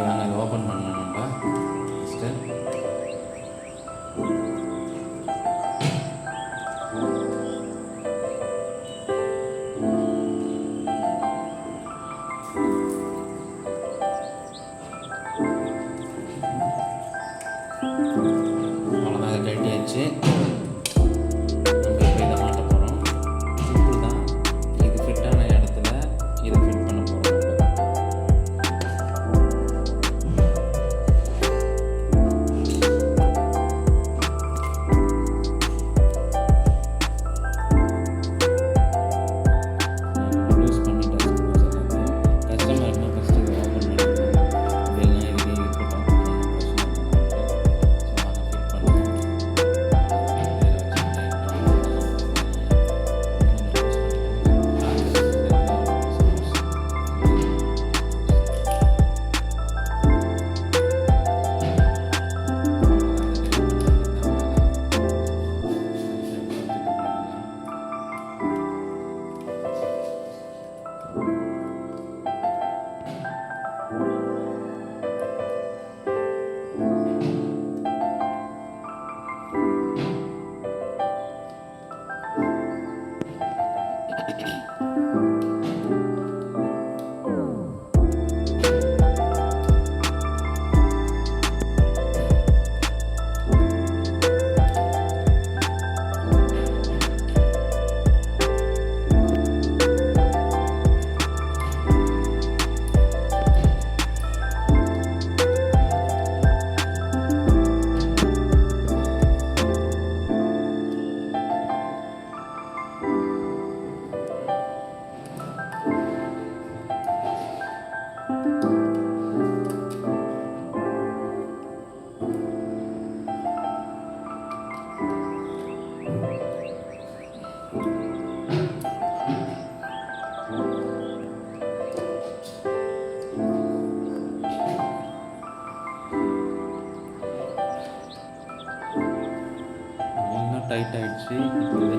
Okay, வாங்க இதை open பண்ணணும் நம்ம ஃபஸ்ட்டு. அவ்வளோதான், இதை கட்டியாச்சு. நம்ம இப்போ இதை மாட்ட போகிறோம். சிம்பிள் தான். இது ஃபிட்டான இடத்துல இதை ஃபிட் பண்ண போகிறோம். லூஸ் பண்ணிட்டேன். கஸ்டமர்னா ஃபஸ்ட்டு இதை ஓப்பன் பண்ணிட்டு அப்படின்னா இதுலேயே இருக்கட்டும். டைட் ஆகிடுச்சு. இப்போ இதை